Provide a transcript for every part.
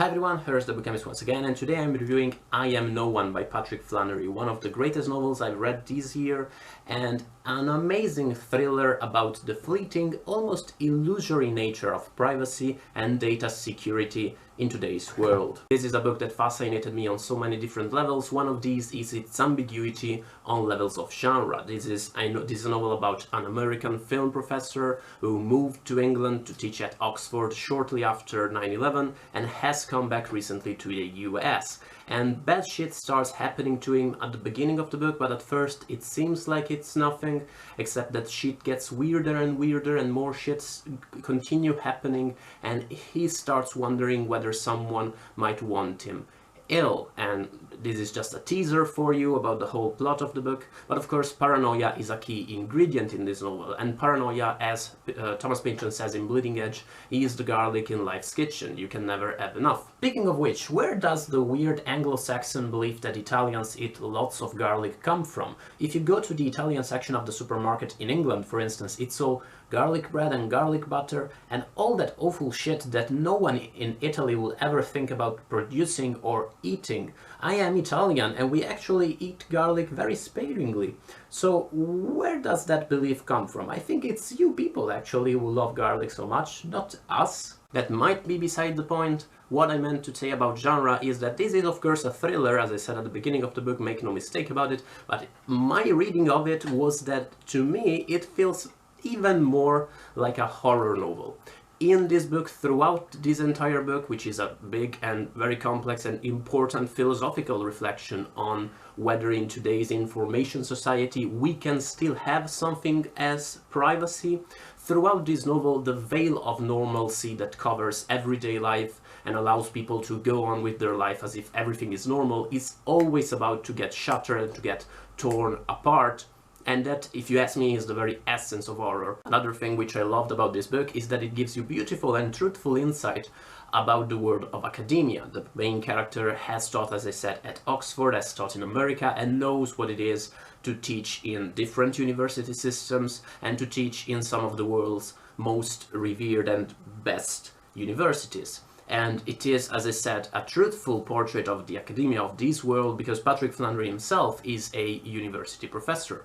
Hi everyone, here's the Bookchemist once again, and today I'm reviewing I Am No One by Flanery, one of the greatest novels I've read this year, and an amazing thriller about the fleeting, almost illusory nature of privacy and data security in today's world. This is a book that fascinated me on so many different levels. One of these is its ambiguity on levels of genre. This is a novel about an American film professor who moved to England to teach at Oxford shortly after 9/11 and has come back recently to the US. And bad shit starts happening to him at the beginning of the book, but at first it seems like it's nothing, except that shit gets weirder and more shits continue happening, and he starts wondering whether someone might want him ill. And this is just a teaser for you about the whole plot of the book, but of course paranoia is a key ingredient in this novel, and paranoia, as Thomas Pynchon says in Bleeding Edge, is the garlic in life's kitchen. You can never have enough. Speaking of which, where does the weird Anglo-Saxon belief that Italians eat lots of garlic come from? If you go to the Italian section of the supermarket in England, for instance, it's all garlic bread and garlic butter and all that awful shit that no one in Italy will ever think about producing or eating. I am Italian and we actually eat garlic very sparingly. So where does that belief come from? I think it's you people actually who love garlic so much, not us. That might be beside the point. What I meant to say about genre is that this is of course a thriller, as I said at the beginning of the book, make no mistake about it, but my reading of it was that to me it feels even more like a horror novel. In this book, throughout this entire book, which is a big and very complex and important philosophical reflection on whether in today's information society we can still have something as privacy, throughout this novel the veil of normalcy that covers everyday life and allows people to go on with their life as if everything is normal is always about to get shattered and to get torn apart. And that, if you ask me, is the very essence of horror. Another thing which I loved about this book is that it gives you beautiful and truthful insight about the world of academia. The main character has taught, as I said, at Oxford, has taught in America, and knows what it is to teach in different university systems and to teach in some of the world's most revered and best universities. And it is, as I said, a truthful portrait of the academia of this world, because Flanery himself is a university professor.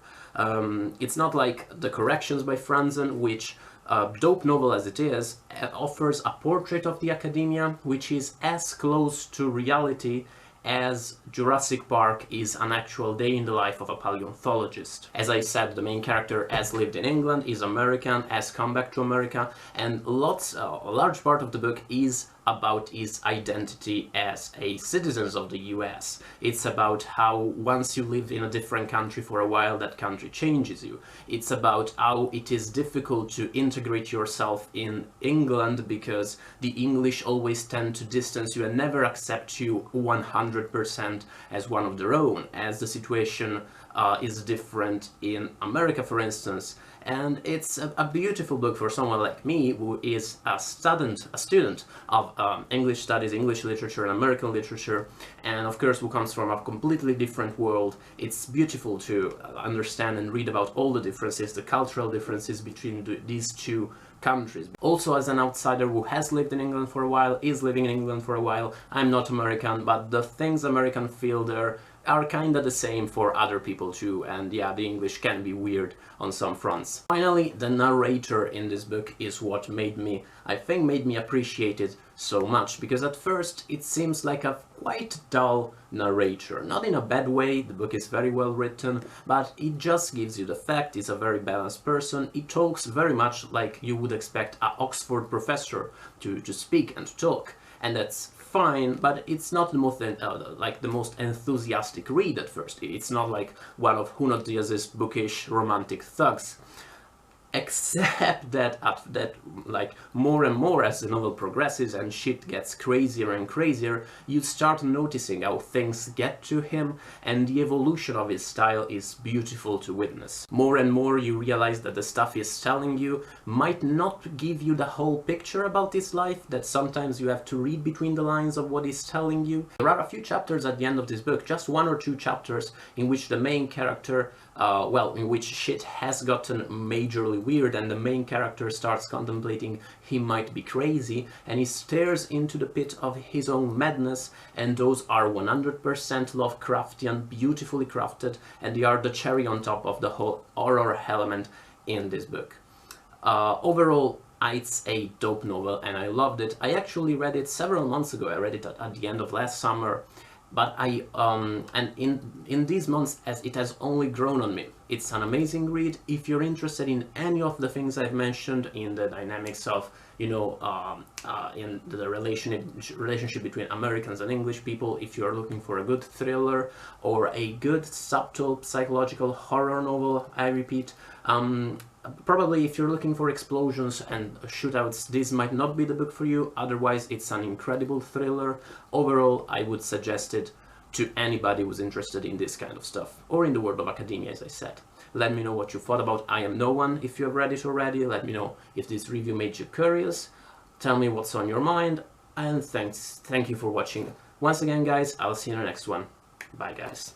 It's not like The Corrections by Franzen, which, dope novel as it is, offers a portrait of the academia which is as close to reality as Jurassic Park is an actual day in the life of a paleontologist. As I said, the main character has lived in England, is American, has come back to America, and a large part of the book is about his identity as a citizen of the US. It's about how once you live in a different country for a while, that country changes you. It's about how it is difficult to integrate yourself in England because the English always tend to distance you and never accept you 100% as one of their own, as the situation is different in America, for instance. And it's a beautiful book for someone like me, who is a student of English studies, English literature and American literature, and of course who comes from a completely different world. It's beautiful to understand and read about all the differences, the cultural differences between these two countries. Also, as an outsider who has lived in England for a while, is living in England for a while, I'm not American, but the things Americans feel there are kinda the same for other people too, and yeah, the English can be weird on some fronts. Finally, the narrator in this book is what made me appreciate it so much, because at first it seems like a quite dull narrator. Not in a bad way, the book is very well written, but it just gives you the fact. He's a very balanced person. He talks very much like you would expect an Oxford professor to speak and to talk, and that's fine, but it's not the most enthusiastic read at first. It's not like one of Junot Díaz's bookish romantic thugs. Except that more and more as the novel progresses and shit gets crazier and crazier, you start noticing how things get to him, and the evolution of his style is beautiful to witness. More and more you realize that the stuff he's telling you might not give you the whole picture about his life, that sometimes you have to read between the lines of what he's telling you. There are a few chapters at the end of this book, just one or two chapters, in which the main character, in which shit has gotten majorly weird, and the main character starts contemplating he might be crazy, and he stares into the pit of his own madness, and those are 100% Lovecraftian, beautifully crafted, and they are the cherry on top of the whole horror element in this book. Overall, it's a dope novel and I loved it. I actually read it several months ago. I read it at the end of last summer, but and in these months, as it has only grown on me. It's an amazing read. If you're interested in any of the things I've mentioned, in the dynamics of, you know, in the relationship between Americans and English people, if you're looking for a good thriller or a good subtle psychological horror novel, I repeat, probably if you're looking for explosions and shootouts, this might not be the book for you. Otherwise, it's an incredible thriller. Overall, I would suggest it to anybody who's interested in this kind of stuff, or in the world of academia, as I said. Let me know what you thought about I Am No One if you have read it already. Let me know if this review made you curious. Tell me what's on your mind, and thank you for watching. Once again, guys, I'll see you in the next one. Bye, guys.